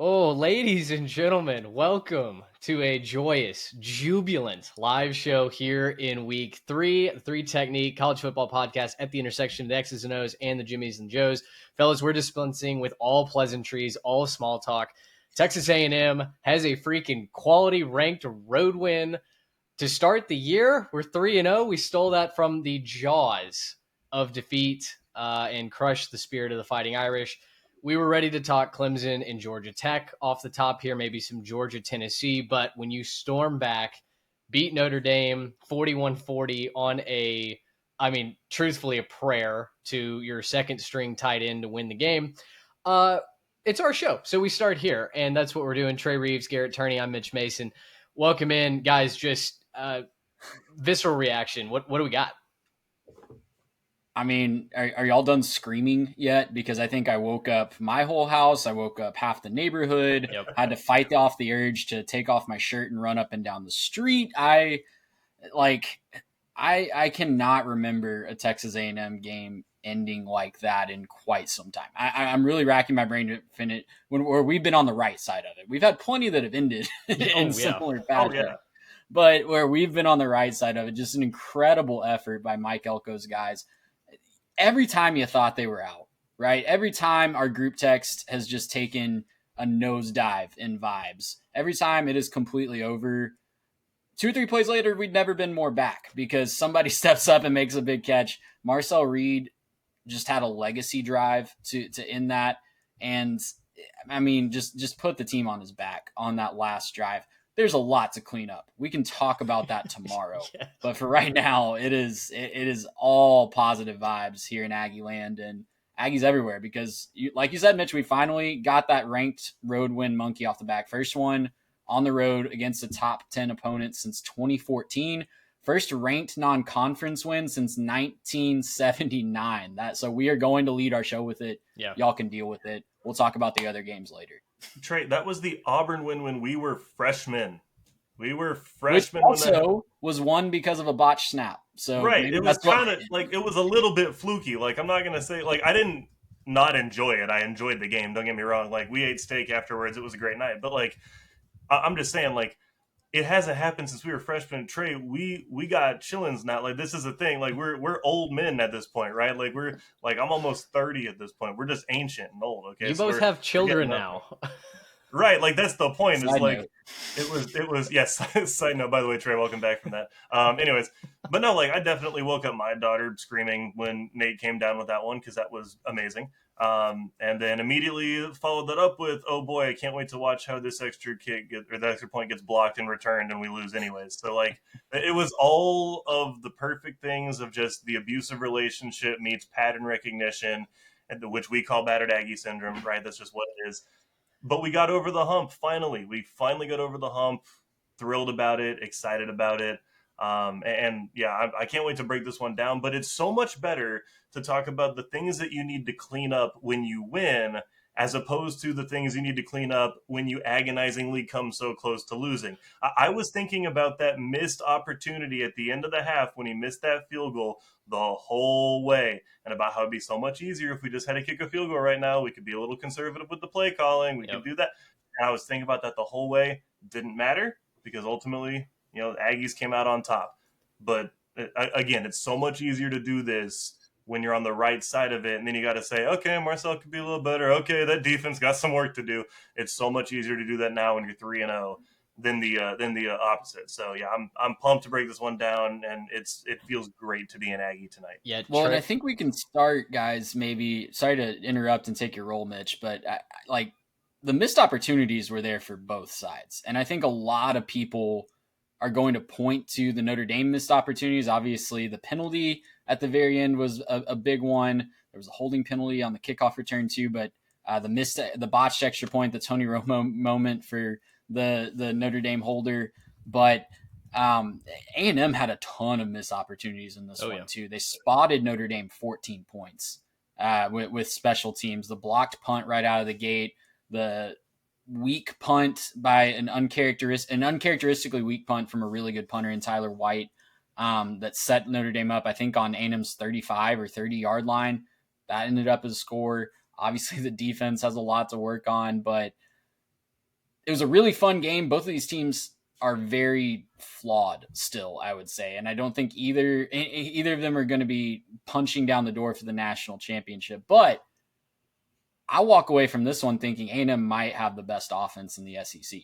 Oh, ladies and gentlemen, welcome to a joyous, jubilant live show here in week three, the Three Technique College Football Podcast at the intersection of the X's and O's and the Jimmies and Joes. Fellas, we're dispensing with all pleasantries, all small talk. Texas A&M has a freaking quality ranked road win to start the year. We're 3-0. We stole that from the jaws of defeat and crushed the spirit of the Fighting Irish. We were ready to talk Clemson and Georgia Tech off the top here, maybe some Georgia, Tennessee. But when you storm back, beat Notre Dame 41-40 on truthfully, a prayer to your second string tight end to win the game. It's our show. So we start here, and that's what we're doing. Trey Reeves, Garrett Turney, I'm Mitch Mason. Welcome in, guys. Just visceral reaction. What do we got? I mean, are y'all done screaming yet? Because I think I woke up my whole house. I woke up half the neighborhood. Yep. Had to fight off the urge to take off my shirt and run up and down the street. I cannot remember a Texas A&M game ending like that in quite some time. I'm really racking my brain to finish where we've been on the right side of it. We've had plenty that have ended in similar fashion. But where we've been on the right side of it, just an incredible effort by Mike Elco's guys. Every time you thought they were out, right? Every time our group text has just taken a nosedive in vibes. Every time it is completely over. 2 or 3 plays later, we'd never been more back because somebody steps up and makes a big catch. Marcel Reed just had a legacy drive to end that. And I mean, just put the team on his back on that last drive. There's a lot to clean up. We can talk about that tomorrow. Yeah. But for right now, it is all positive vibes here in Aggie land and Aggies everywhere because, like you said, Mitch, we finally got that ranked road win monkey off the back. First one on the road against a top 10 opponent since 2014. First ranked non-conference win since 1979. So we are going to lead our show with it. Yeah. Y'all can deal with it. We'll talk about the other games later. Trey, that was the Auburn win when we were freshmen. Which also was won because of a botched snap. So right, it was kind of like it was a little bit fluky. Like I'm not gonna say like I didn't not enjoy it. I enjoyed the game. Don't get me wrong. Like we ate steak afterwards. It was a great night. But like I'm just saying, like it hasn't happened since we were freshmen. Trey, we got chillins now. Like this is a thing. Like we're old men at this point, right? Like I'm almost 30 at this point. We're just ancient and old. Okay, you both have children now. Right, like that's the point. It's like note. it was yes. Side note, by the way, Trey, welcome back from that. Anyways, but no, like I definitely woke up my daughter screaming when Nate came down with that one because that was amazing. And then immediately followed that up with, oh boy, I can't wait to watch how this extra the extra point gets blocked and returned and we lose anyways. So like it was all of the perfect things of just the abusive relationship meets pattern recognition, which we call battered Aggie syndrome. Right, that's just what it is. But we got over the hump, finally. We finally got over the hump, thrilled about it, excited about it. I can't wait to break this one down. But it's so much better to talk about the things that you need to clean up when you win as opposed to the things you need to clean up when you agonizingly come so close to losing. I was thinking about that missed opportunity at the end of the half when he missed that field goal the whole way and about how it'd be so much easier if we just had to kick a field goal right now. We could be a little conservative with the play calling. We could do that. And I was thinking about that the whole way. Didn't matter because ultimately, the Aggies came out on top. But again, it's so much easier to do this when you're on the right side of it, and then you got to say, okay, Marcel could be a little better. Okay, that defense got some work to do. It's so much easier to do that now when you're 3-0 than the opposite. So yeah, I'm pumped to break this one down, and it feels great to be an Aggie tonight. Yeah, well, and I think we can start, guys. Maybe sorry to interrupt and take your role, Mitch, but like the missed opportunities were there for both sides, and I think a lot of people are going to point to the Notre Dame missed opportunities. Obviously, the penalty at the very end was a big one. There was a holding penalty on the kickoff return too, but the botched extra point, the Tony Romo moment for the Notre Dame holder. But A&M had a ton of missed opportunities in this one too. They spotted Notre Dame 14 points with special teams. The blocked punt right out of the gate, the weak punt by an uncharacteristically weak punt from a really good punter in Tyler White that set Notre Dame up, I think, on A&M's 35 or 30-yard line. That ended up as a score. Obviously, the defense has a lot to work on, but it was a really fun game. Both of these teams are very flawed still, I would say. And I don't think either of them are going to be punching down the door for the national championship. But I walk away from this one thinking A&M might have the best offense in the SEC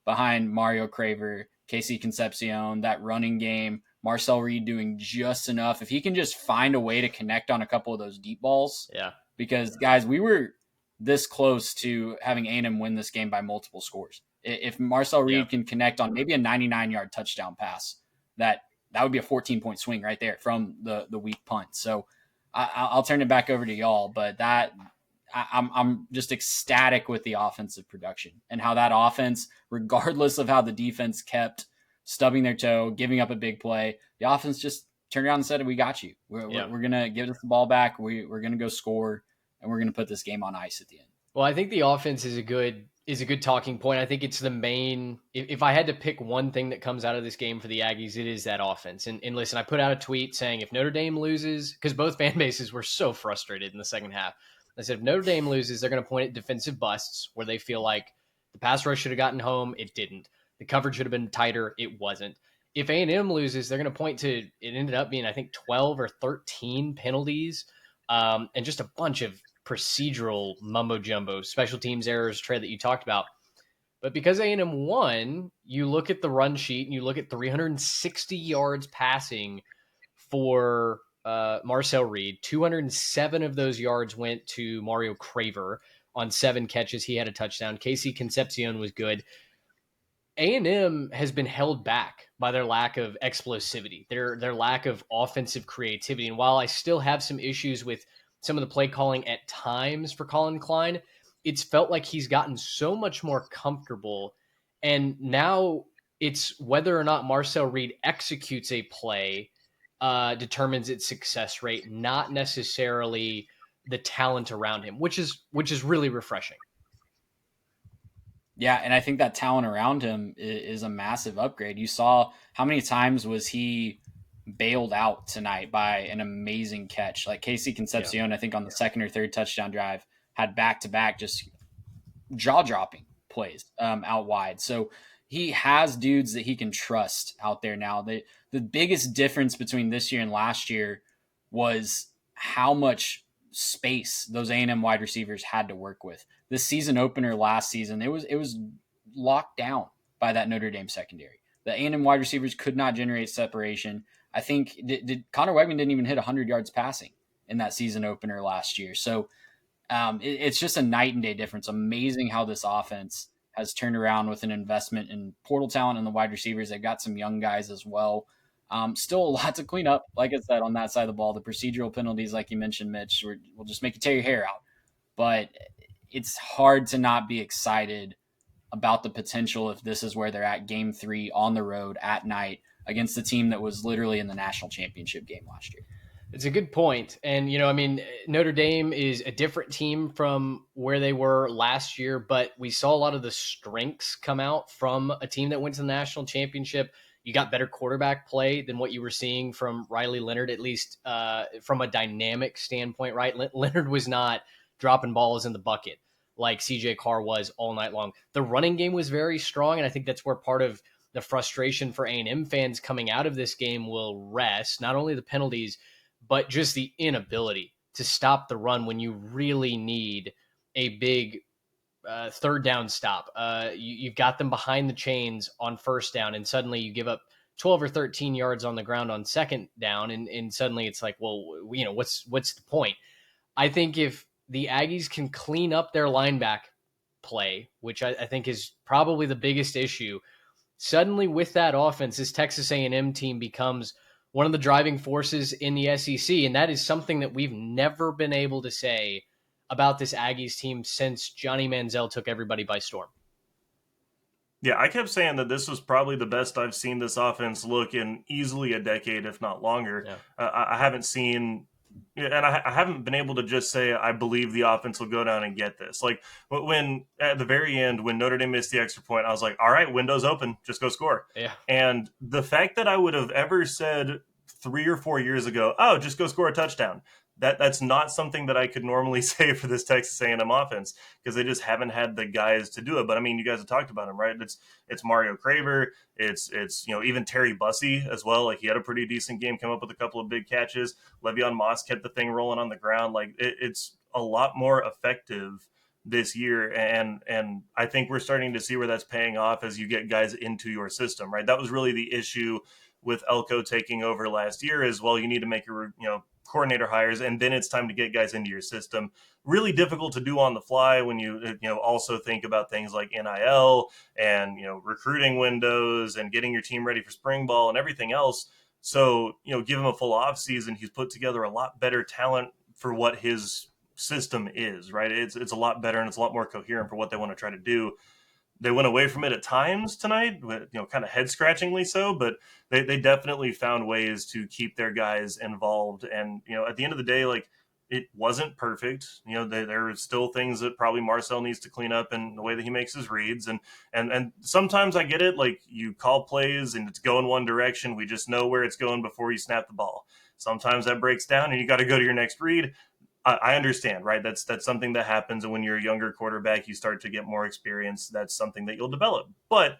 behind Mario Craver, Casey Concepcion, that running game, Marcel Reed doing just enough. If he can just find a way to connect on a couple of those deep balls. Yeah. Because, guys, we were this close to having A&M win this game by multiple scores. If Marcel Reed can connect on maybe a 99-yard touchdown pass, that would be a 14-point swing right there from the weak punt. So I'll turn it back over to y'all, but I'm just ecstatic with the offensive production and how that offense, regardless of how the defense kept stubbing their toe, giving up a big play, the offense just turned around and said, we got you. We're going to give us the ball back. We're going to go score, and we're going to put this game on ice at the end. Well, I think the offense is a good talking point. I think it's the main, if I had to pick one thing that comes out of this game for the Aggies, it is that offense. And listen, I put out a tweet saying if Notre Dame loses, because both fan bases were so frustrated in the second half, I said, if Notre Dame loses, they're going to point at defensive busts where they feel like the pass rush should have gotten home. It didn't. The coverage should have been tighter. It wasn't. If A&M loses, they're going to point to, it ended up being, I think, 12 or 13 penalties and just a bunch of procedural mumbo jumbo, special teams errors, Trey, that you talked about. But because A&M won, you look at the run sheet and you look at 360 yards passing for Marcel Reed. 207 of those yards went to Mario Craver on 7 catches. He had a touchdown. Casey Concepcion was good. A&M has been held back by their lack of explosivity, their lack of offensive creativity. And while I still have some issues with some of the play calling at times for Colin Klein, it's felt like he's gotten so much more comfortable. And now it's whether or not Marcel Reed executes a play determines its success rate, not necessarily the talent around him, which is really refreshing. Yeah, and I think that talent around him is a massive upgrade. You saw how many times was he bailed out tonight by an amazing catch. Like Casey Concepcion, I think on the second or third touchdown drive, had back-to-back just jaw-dropping plays out wide. So he has dudes that he can trust out there now. The biggest difference between this year and last year was how much space those A&M wide receivers had to work with. The season opener last season, it was locked down by that Notre Dame secondary. The A&M wide receivers could not generate separation. I think Connor Wegman didn't even hit 100 yards passing in that season opener last year. So it's just a night and day difference. Amazing how this offense has turned around with an investment in portal talent and the wide receivers. They've got some young guys as well. Still a lot to clean up, like I said, on that side of the ball. The procedural penalties, like you mentioned, Mitch, will just make you tear your hair out. But it's hard to not be excited about the potential if this is where they're at game 3 on the road at night against the team that was literally in the national championship game last year. It's a good point. And, Notre Dame is a different team from where they were last year, but we saw a lot of the strengths come out from a team that went to the national championship. You got better quarterback play than what you were seeing from Riley Leonard, at least from a dynamic standpoint, right? Leonard was not dropping balls in the bucket like CJ Carr was all night long. The running game was very strong, and I think that's where part of the frustration for A&M fans coming out of this game will rest. Not only the penalties, but just the inability to stop the run when you really need a big third down stop. You've got them behind the chains on first down, and suddenly you give up 12 or 13 yards on the ground on second down, and suddenly it's like, well, what's the point? I think if the Aggies can clean up their linebacker play, which I think is probably the biggest issue, suddenly with that offense, this Texas A&M team becomes one of the driving forces in the SEC, and that is something that we've never been able to say about this Aggies team since Johnny Manziel took everybody by storm. Yeah, I kept saying that this was probably the best I've seen this offense look in easily a decade, if not longer. Yeah. I haven't seen, and I haven't been able to just say I believe the offense will go down and get this. Like when at the very end, when Notre Dame missed the extra point, I was like, all right, window's open, just go score. Yeah. And the fact that I would have ever said 3 or 4 years ago, oh, just go score a touchdown, that's not something that I could normally say for this Texas A&M offense, because they just haven't had the guys to do it. But I mean, you guys have talked about him, right? It's Mario Craver, it's even Terry Bussey as well. Like, he had a pretty decent game, come up with a couple of big catches. Le'Veon Moss kept the thing rolling on the ground. Like, it's a lot more effective this year, and I think we're starting to see where that's paying off as you get guys into your system, right? That was really the issue with Elco taking over last year, is, well, you need to make your coordinator hires, and then it's time to get guys into your system. Really difficult to do on the fly when you also think about things like NIL and recruiting windows and getting your team ready for spring ball and everything else. So give him a full off season. He's put together a lot better talent for what his system is, right? It's a lot better, and it's a lot more coherent for what they want to try to do. They went away from it at times tonight, kind of head scratchingly so, but they definitely found ways to keep their guys involved. And at the end of the day, like, it wasn't perfect. There are still things that probably Marcel needs to clean up in the way that he makes his reads. And sometimes I get it. Like, you call plays and it's going one direction. We just know where it's going before you snap the ball. Sometimes that breaks down and you got to go to your next read. I understand, right? That's something that happens, and when you're a younger quarterback, you start to get more experience. That's something that you'll develop. But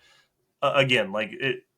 again,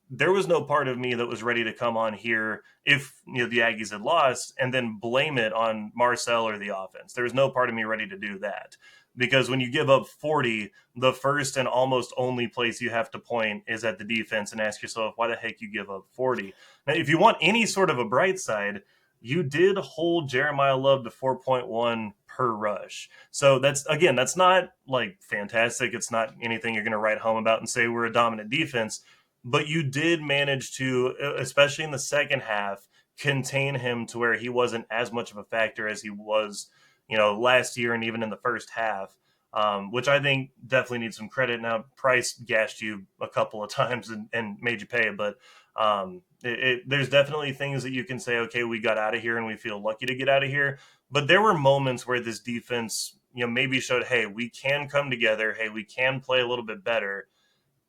there was no part of me that was ready to come on here if the Aggies had lost and then blame it on Marcel or the offense. There was no part of me ready to do that, because when you give up 40, the first and almost only place you have to point is at the defense and ask yourself, why the heck you give up 40? Now, if you want any sort of a bright side, you did hold Jeremiah Love to 4.1 per rush. So that's not like fantastic. It's not anything you're going to write home about and say we're a dominant defense, but you did manage to, especially in the second half, contain him to where he wasn't as much of a factor as he was, last year and even in the first half. Which I think definitely needs some credit. Now, Price gashed you a couple of times and made you pay, but there's definitely things that you can say, okay, we got out of here and we feel lucky to get out of here. But there were moments where this defense, maybe showed, hey, we can come together. Hey, we can play a little bit better.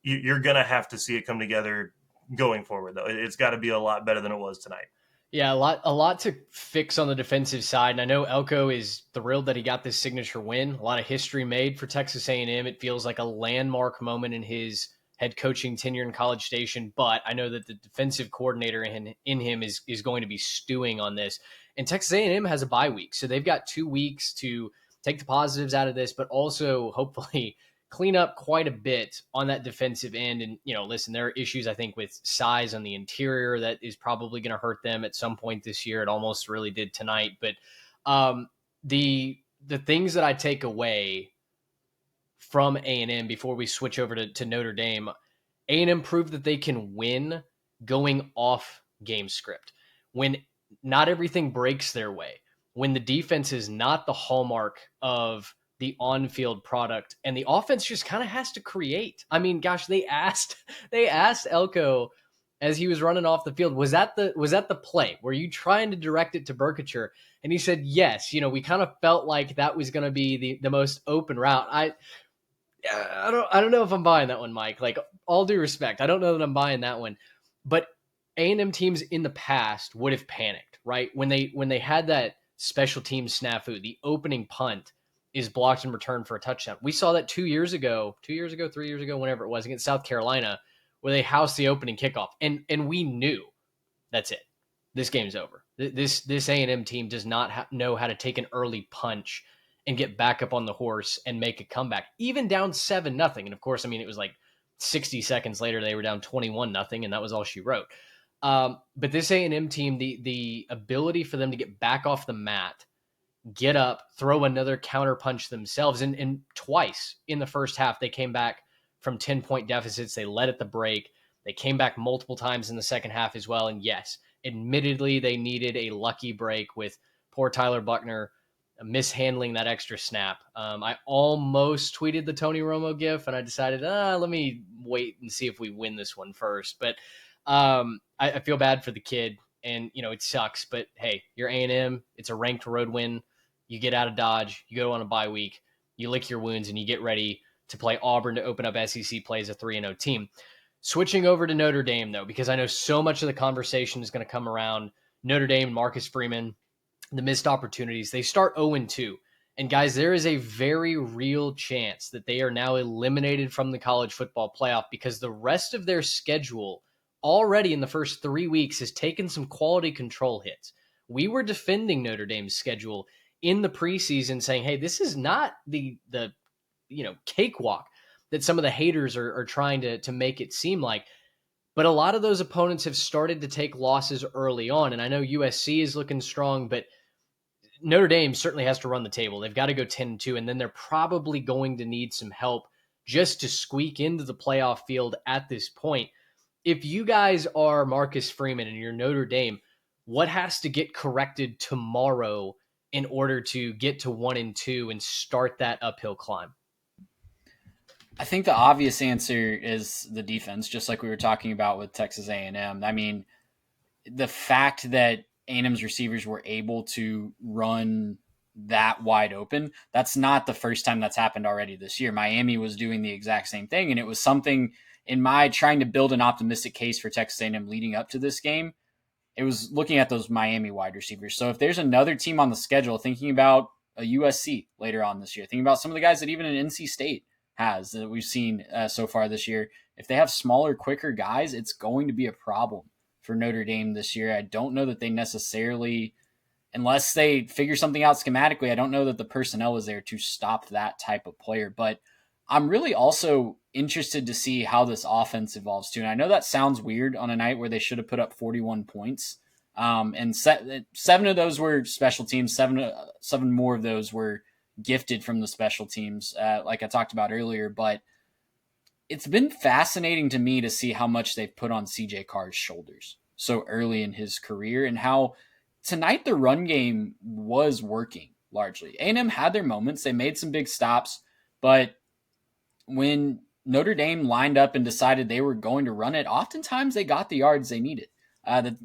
You're going to have to see it come together going forward, though. It's got to be a lot better than it was tonight. Yeah, a lot to fix on the defensive side. And I know Elco is thrilled that he got this signature win. A lot of history made for Texas A&M. It feels like a landmark moment in his head coaching tenure in College Station. But I know that the defensive coordinator in him is going to be stewing on this. And Texas A&M has a bye week, so they've got 2 weeks to take the positives out of this, but also hopefully clean up quite a bit on that defensive end. And, listen, there are issues, I think, with size on the interior that is probably going to hurt them at some point this year. It almost really did tonight. But the things that I take away from A&M before we switch over to Notre Dame, A&M proved that they can win going off game script. When not everything breaks their way, when the defense is not the hallmark of the on-field product, and the offense just kind of has to create. I mean, gosh, they asked Elco as he was running off the field, was that the play? Were you trying to direct it to Berkature? And he said, yes. We kind of felt like that was going to be the most open route. I don't know if I'm buying that one, Mike. Like, all due respect, I don't know that I'm buying that one. But A&M teams in the past would have panicked, right? When they had that special teams snafu, the opening punt is blocked and returned for a touchdown. We saw that 3 years ago, whenever it was, against South Carolina, where they housed the opening kickoff. And we knew that's it. This game's over. This A&M team does not know how to take an early punch and get back up on the horse and make a comeback, even down 7-0. And of course, I mean, it was like 60 seconds later, they were down 21-0, and that was all she wrote. But this A&M team, the ability for them to get back off the mat, get up, throw another counter punch themselves. And twice in the first half, they came back from 10-point deficits. They led at the break. They came back multiple times in the second half as well. And yes, admittedly, they needed a lucky break with poor Tyler Buckner mishandling that extra snap. I almost tweeted the Tony Romo gif, and I decided, let me wait and see if we win this one first. But I feel bad for the kid, and it sucks. But hey, you're A&M. It's a ranked road win. You get out of Dodge, you go on a bye week, you lick your wounds, and you get ready to play Auburn to open up SEC play as a 3-0 team. Switching over to Notre Dame, though, because I know so much of the conversation is going to come around Notre Dame and Marcus Freeman. the missed opportunities. They start 0-2. And guys, there is a very real chance that they are now eliminated from the college football playoff because the rest of their schedule already in the first 3 weeks has taken some quality control hits. We were defending Notre Dame's schedule in the preseason saying, hey, this is not the cakewalk that some of the haters are trying to make it seem like. But a lot of those opponents have started to take losses early on. And I know USC is looking strong, but Notre Dame certainly has to run the table. They've got to go 10-2, and then they're probably going to need some help just to squeak into the playoff field at this point. If you guys are Marcus Freeman and you're Notre Dame, what has to get corrected tomorrow in order to get to 1-2 and start that uphill climb? I think the obvious answer is the defense, just like we were talking about with Texas A&M. I mean, the fact that A&M's receivers were able to run that wide open, that's not the first time that's happened already this year. Miami was doing the exact same thing, and it was something in my trying to build an optimistic case for Texas A&M leading up to this game. It was looking at those Miami wide receivers. So if there's another team on the schedule, thinking about a USC later on this year, thinking about some of the guys that even an NC State has that we've seen so far this year, if they have smaller, quicker guys, it's going to be a problem for Notre Dame this year. I don't know that they necessarily, unless they figure something out schematically, I don't know that the personnel is there to stop that type of player. But I'm really also interested to see how this offense evolves too. And I know that sounds weird on a night where they should have put up 41 points. And 7 of those were special teams. Seven more of those were gifted from the special teams, like I talked about earlier. But it's been fascinating to me to see how much they've put on CJ Carr's shoulders so early in his career, and how tonight the run game was working largely. A&M had their moments. They made some big stops, but when Notre Dame lined up and decided they were going to run it, oftentimes they got the yards they needed.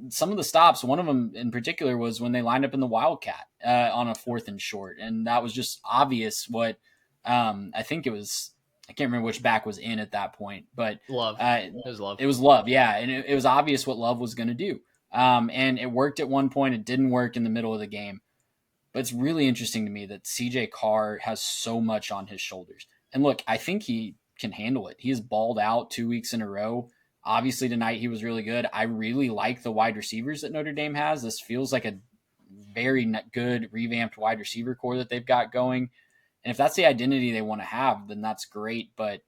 Some of the stops, one of them in particular, was when they lined up in the Wildcat on a 4th and short. And that was just obvious what I think it was. I can't remember which back was in at that point, but Love. It was Love. It was Love, yeah. And it was obvious what Love was going to do. And it worked at one point. It didn't work in the middle of the game. But it's really interesting to me that CJ Carr has so much on his shoulders. And look, I think he can handle it. He has balled out 2 weeks in a row. Obviously, tonight he was really good. I really like the wide receivers that Notre Dame has. This feels like a very good revamped wide receiver core that they've got going. And if that's the identity they want to have, then that's great. But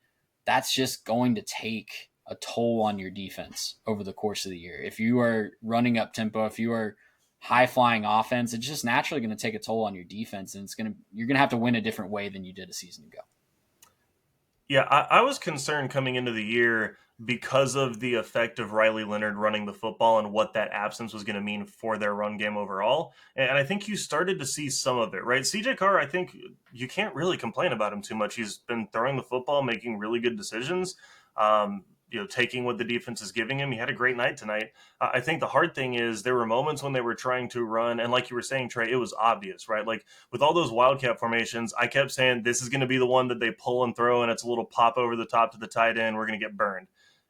that's just going to take a toll on your defense over the course of the year. If you are running up tempo, if you are high-flying offense, it's just naturally going to take a toll on your defense, and you're going to have to win a different way than you did a season ago. Yeah, I was concerned coming into the year because of the effect of Riley Leonard running the football and what that absence was going to mean for their run game overall. And I think you started to see some of it, right? CJ Carr, I think you can't really complain about him too much. He's been throwing the football, making really good decisions. Taking what the defense is giving him. He had a great night tonight. I think the hard thing is there were moments when they were trying to run, and like you were saying, Trey, it was obvious, right? Like with all those Wildcat formations, I kept saying this is going to be the one that they pull and throw, and it's a little pop over the top to the tight end. We're going to get burned.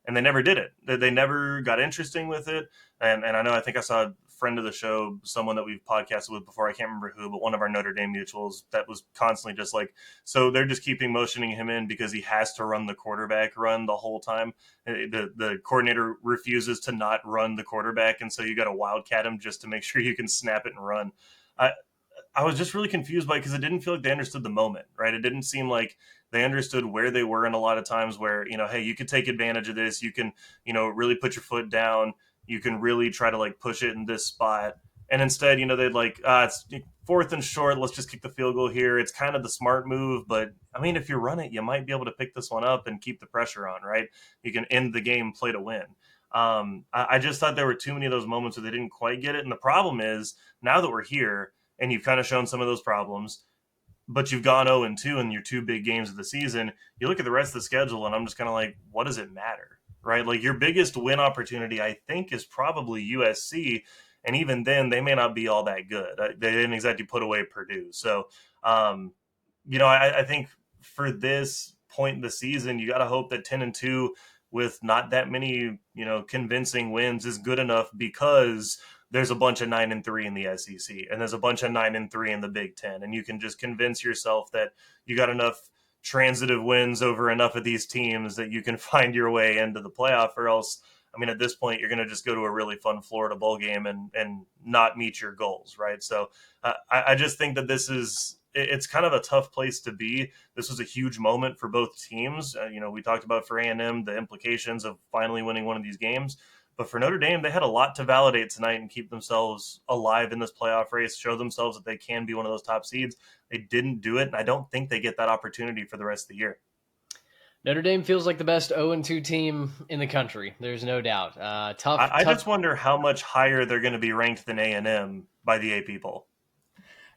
And they never did it. They never got interesting with it. And I think I saw a friend of the show, someone that we've podcasted with before, I can't remember who, but one of our Notre Dame mutuals that was constantly just like, so they're just keeping motioning him in because he has to run the quarterback run the whole time. The coordinator refuses to not run the quarterback, and so you got to wildcat him just to make sure you can snap it and run. I was just really confused by it because it didn't feel like they understood the moment, right? It didn't seem like they understood where they were in a lot of times where, hey, you could take advantage of this. You can, really put your foot down. You can really try to like push it in this spot. And instead, they'd like, it's 4th and short. Let's just kick the field goal here. It's kind of the smart move. But I mean, if you run it, you might be able to pick this one up and keep the pressure on, right? You can end the game, play to win. I just thought there were too many of those moments where they didn't quite get it. And the problem is now that we're here and you've kind of shown some of those problems, but you've gone 0-2 in your 2 big games of the season, you look at the rest of the schedule and I'm just kind of like, what does it matter? Right? Like your biggest win opportunity, I think, is probably USC. And even then, they may not be all that good. They didn't exactly put away Purdue. So, I think for this point in the season, you got to hope that 10-2 with not that many, convincing wins is good enough because there's a bunch of 9-3 in the SEC, and there's a bunch of 9-3 in the Big Ten, and you can just convince yourself that you got enough transitive wins over enough of these teams that you can find your way into the playoff, or else, I mean, at this point, you're going to just go to a really fun Florida bowl game and not meet your goals, right? So I just think that it's kind of a tough place to be. This was a huge moment for both teams. We talked about for A&M the implications of finally winning one of these games. But for Notre Dame, they had a lot to validate tonight and keep themselves alive in this playoff race, show themselves that they can be one of those top seeds. They didn't do it, and I don't think they get that opportunity for the rest of the year. Notre Dame feels like the best 0-2 team in the country. There's no doubt. I just wonder how much higher they're going to be ranked than A&M by the AP poll.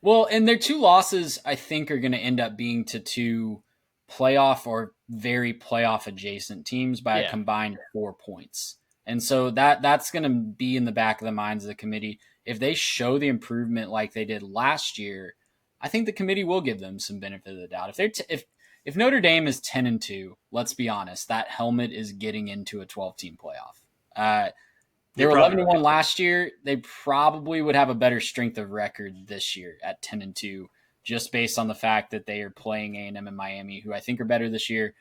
Well, and their 2 losses, I think, are going to end up being to 2 playoff or very playoff adjacent teams by a combined 4 points. And so that's going to be in the back of the minds of the committee. If they show the improvement like they did last year, I think the committee will give them some benefit of the doubt. If Notre Dame is 10-2, let's be honest, that helmet is getting into a 12-team playoff. They were 11-1 last year. They probably would have a better strength of record this year at 10-2, just based on the fact that they are playing A&M and Miami, who I think are better this year.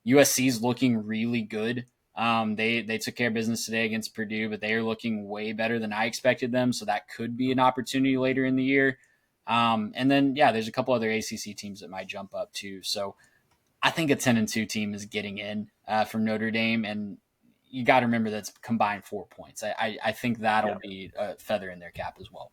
USC's looking really good. They took care of business today against Purdue, but they are looking way better than I expected them. So that could be an opportunity later in the year. And then, there's a couple other ACC teams that might jump up too. So I think a 10-2 team is getting in from Notre Dame, and you got to remember that's combined 4 points. I think that'll be a feather in their cap as well.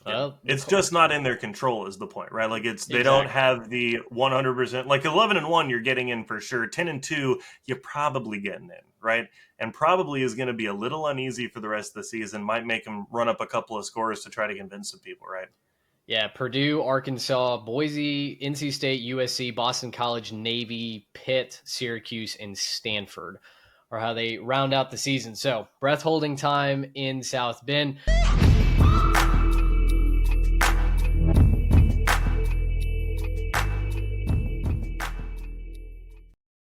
Well, it's just not in their control is the point, right? Like they don't have the 100%, like 11-1, you're getting in for sure. 10-2, you're probably getting in, right? And probably is going to be a little uneasy for the rest of the season. Might make them run up a couple of scores to try to convince some people, right? Yeah, Purdue, Arkansas, Boise, NC State, USC, Boston College, Navy, Pitt, Syracuse, and Stanford are how they round out the season. So breath holding time in South Bend.